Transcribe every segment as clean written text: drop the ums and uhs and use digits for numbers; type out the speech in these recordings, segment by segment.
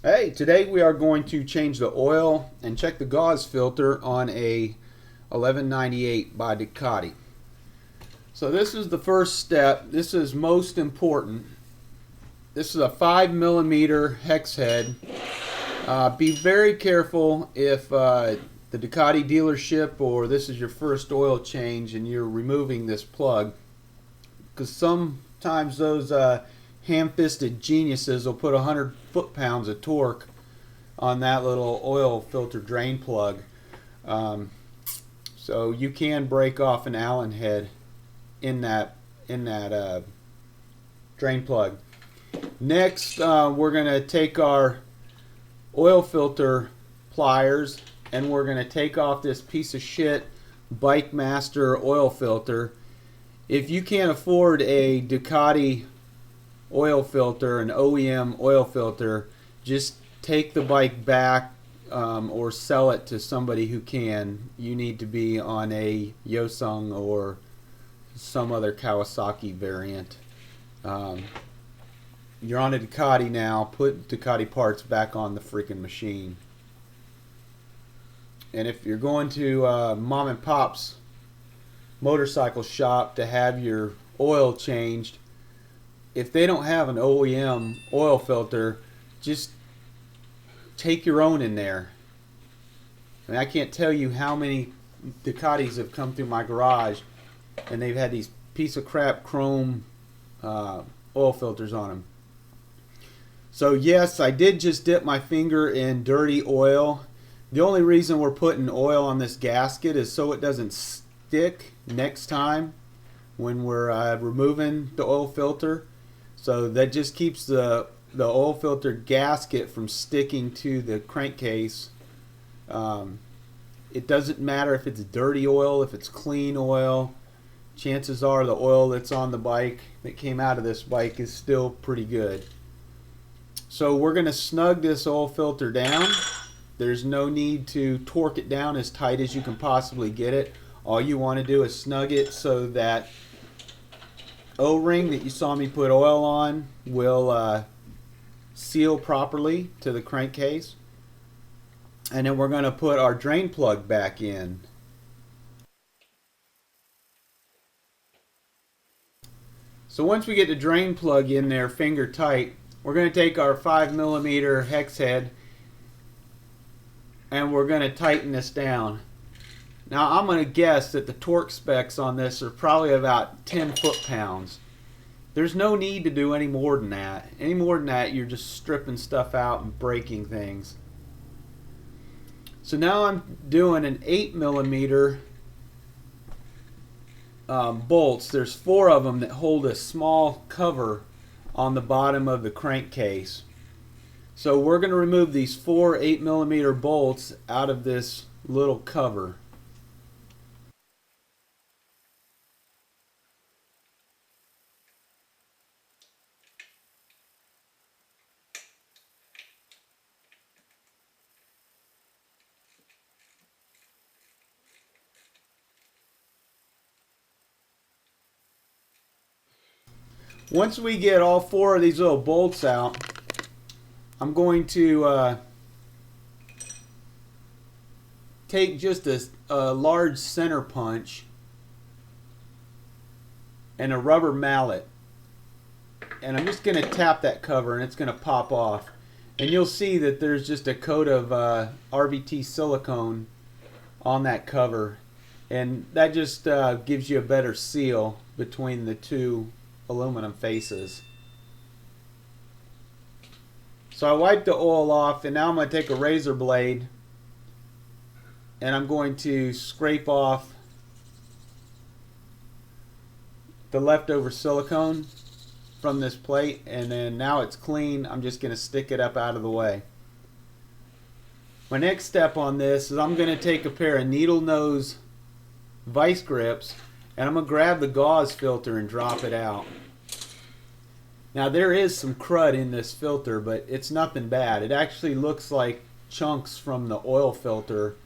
Hey, today we are going to change the oil and check the gauze filter on a 1198 by Ducati. So this is the first step. This is most important. This is a 5 millimeter hex head. Be very careful if the Ducati dealership or this is your first oil change and you're removing this plug, because sometimes those ham-fisted geniuses will put 100 foot-pounds of torque on that little oil filter drain plug. So you can break off an Allen head in that drain plug. Next, we're going to take our oil filter pliers and we're going to take off this piece of shit Bike Master oil filter. If you can't afford a Ducati oil filter, an OEM oil filter, just take the bike back or sell it to somebody who can. You need to be on a Yosung or some other Kawasaki variant. You're on a Ducati now. Put Ducati parts back on the freaking machine. And if you're going to mom and pop's motorcycle shop to have your oil changed, if they don't have an OEM oil filter, just take your own in there. I mean, I can't tell you how many Ducatis have come through my garage and they've had these piece of crap chrome oil filters on them. So yes, I did just dip my finger in dirty oil. The only reason we're putting oil on this gasket is so it doesn't stick next time when we're removing the oil filter. So that just keeps the oil filter gasket from sticking to the crankcase. It doesn't matter if it's dirty oil, if it's clean oil. Chances are the oil that's on the bike, that came out of this bike, is still pretty good. So we're going to snug this oil filter down. There's no need to torque it down as tight as you can possibly get it. All you want to do is snug it so that O-ring that you saw me put oil on will seal properly to the crankcase. And then we're going to put our drain plug back in. So once we get the drain plug in there finger tight, we're going to take our 5 millimeter hex head and we're going to tighten this down. Now I'm going to guess that the torque specs on this are probably about 10 foot-pounds. There's no need to do any more than that. Any more than that, you're just stripping stuff out and breaking things. So now I'm doing an 8 millimeter bolts. There's 4 of them that hold a small cover on the bottom of the crankcase. So we're going to remove these 4 8 millimeter bolts out of this little cover. Once we get all 4 of these little bolts out, I'm going to take just a large center punch and a rubber mallet, and I'm just going to tap that cover and it's going to pop off, and you'll see that there's just a coat of RVT silicone on that cover, and that just gives you a better seal between the two aluminum faces. So I wiped the oil off, and now I'm going to take a razor blade and I'm going to scrape off the leftover silicone from this plate, and then now it's clean. I'm just going to stick it up out of the way. My next step on this is I'm going to take a pair of needle nose vice grips and I'm going to grab the gauze filter and drop it out. Now there is some crud in this filter, but it's nothing bad. It actually looks like chunks from the oil filter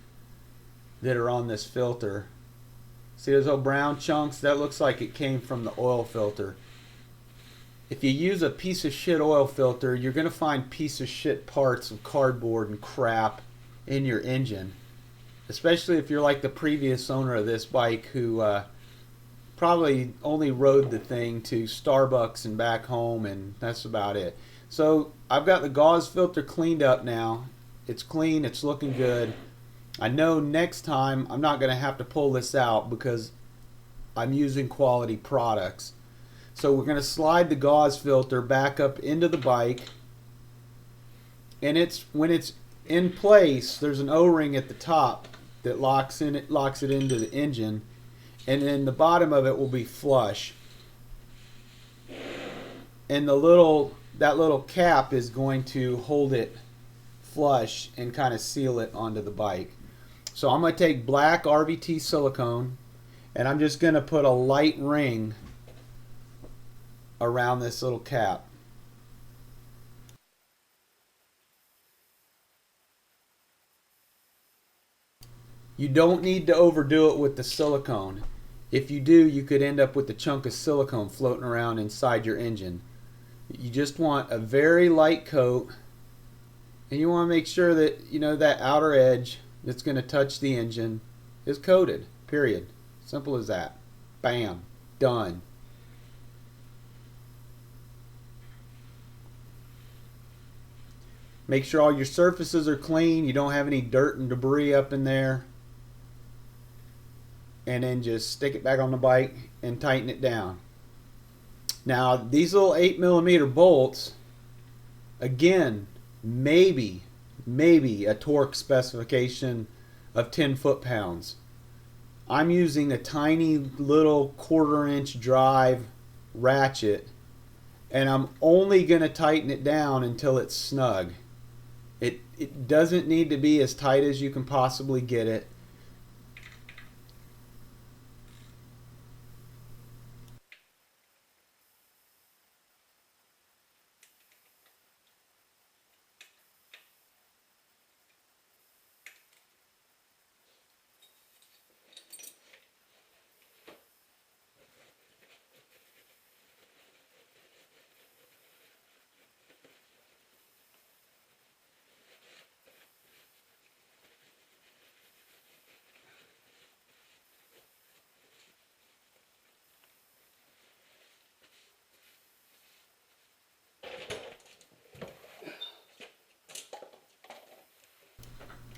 that are on this filter. See those little brown chunks? That looks like it came from the oil filter. if you use a piece of shit oil filter, you're going to find piece of shit parts of cardboard and crap in your engine. Especially if you're like the previous owner of this bike who probably only rode the thing to Starbucks and back home, and that's about it. So I've got the gauze filter cleaned up now. It's clean, it's looking good. I know next time I'm not going to have to pull this out because I'm using quality products. So we're going to slide the gauze filter back up into the bike, and when it's in place, there's an O-ring at the top that locks it into the engine, and then the bottom of it will be flush. And that little cap is going to hold it flush and kind of seal it onto the bike. So I'm going to take black RVT silicone, and I'm just going to put a light ring around this little cap. You don't need to overdo it with the silicone. If you do, you could end up with a chunk of silicone floating around inside your engine. You just want a very light coat, and you want to make sure that that outer edge that's going to touch the engine is coated. Period. Simple as that. Bam. Done. Make sure all your surfaces are clean. You don't have any dirt and debris up in there. And then just stick it back on the bike and tighten it down. Now these little 8mm bolts, again, maybe a torque specification of 10 foot-pounds. I'm using a tiny little 1/4-inch drive ratchet, and I'm only going to tighten it down until it's snug. It doesn't need to be as tight as you can possibly get it.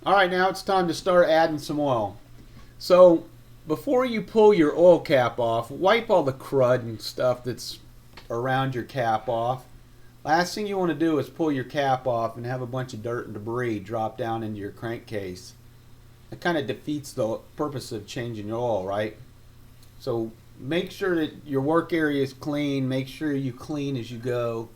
Alright, now it's time to start adding some oil. So before you pull your oil cap off, wipe all the crud and stuff that's around your cap off. Last thing you want to do is pull your cap off and have a bunch of dirt and debris drop down into your crankcase. That kind of defeats the purpose of changing your oil, right? So make sure that your work area is clean. Make sure you clean as you go.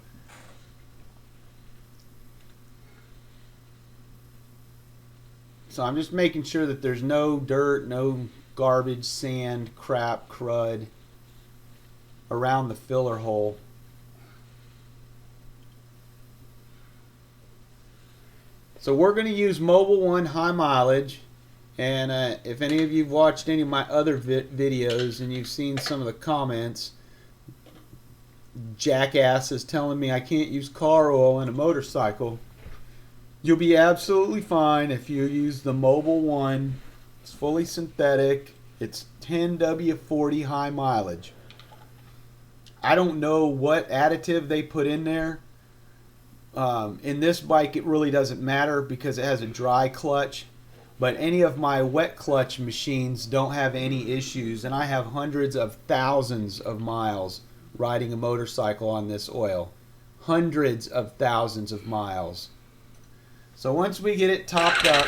So I'm just making sure that there's no dirt, no garbage, sand, crap, crud around the filler hole. So we're going to use Mobil 1 high mileage, and if any of you have watched any of my other videos and you've seen some of the comments, jackasses telling me I can't use car oil in a motorcycle. You'll be absolutely fine if you use the Mobil 1. It's fully synthetic. It's 10W40 high mileage. I don't know what additive they put in there. In this bike it really doesn't matter because it has a dry clutch. But any of my wet clutch machines don't have any issues. And I have hundreds of thousands of miles riding a motorcycle on this oil. Hundreds of thousands of miles. So once we get it topped up,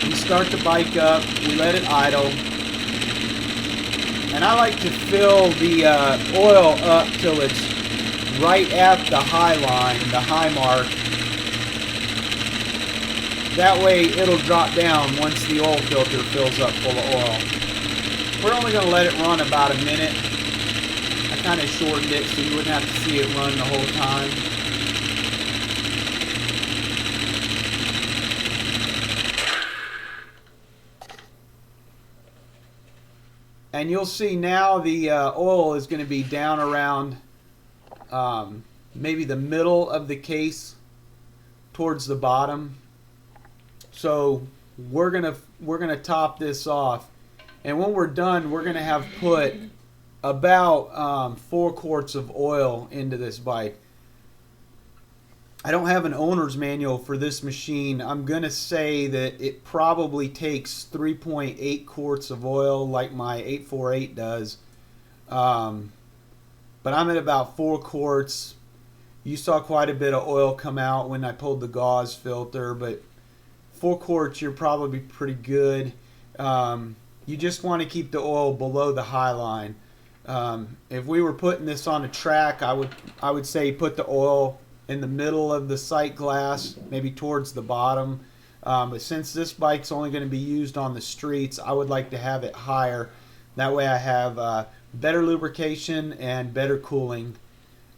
we start the bike up, we let it idle, and I like to fill the oil up till it's right at the high line, the high mark. That way it'll drop down once the oil filter fills up full of oil. We're only going to let it run about a minute. I kind of shortened it so you wouldn't have to see it run the whole time. And you'll see now the oil is going to be down around maybe the middle of the case towards the bottom. So we're gonna top this off, and when we're done, we're gonna have put about 4 quarts of oil into this bike. I don't have an owner's manual for this machine. I'm gonna say that it probably takes 3.8 quarts of oil, like my 848 does. But I'm at about 4 quarts. You saw quite a bit of oil come out when I pulled the gauze filter, but 4 quarts, you're probably pretty good. You just want to keep the oil below the high line. If we were putting this on a track, I would say put the oil in the middle of the sight glass, maybe towards the bottom. But since this bike's only going to be used on the streets, I would like to have it higher. That way I have better lubrication and better cooling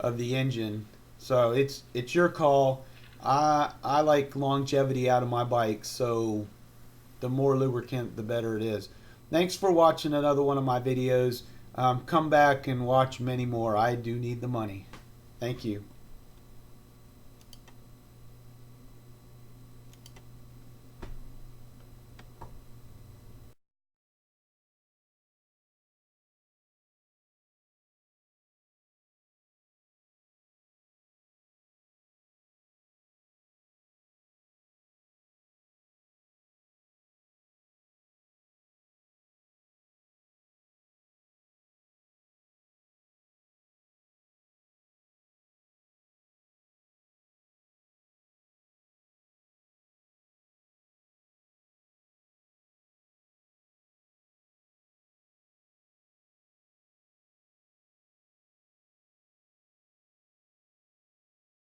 of the engine. So it's your call. I like longevity out of my bikes, so the more lubricant, the better it is. Thanks for watching another one of my videos. Come back and watch many more. I do need the money. Thank you.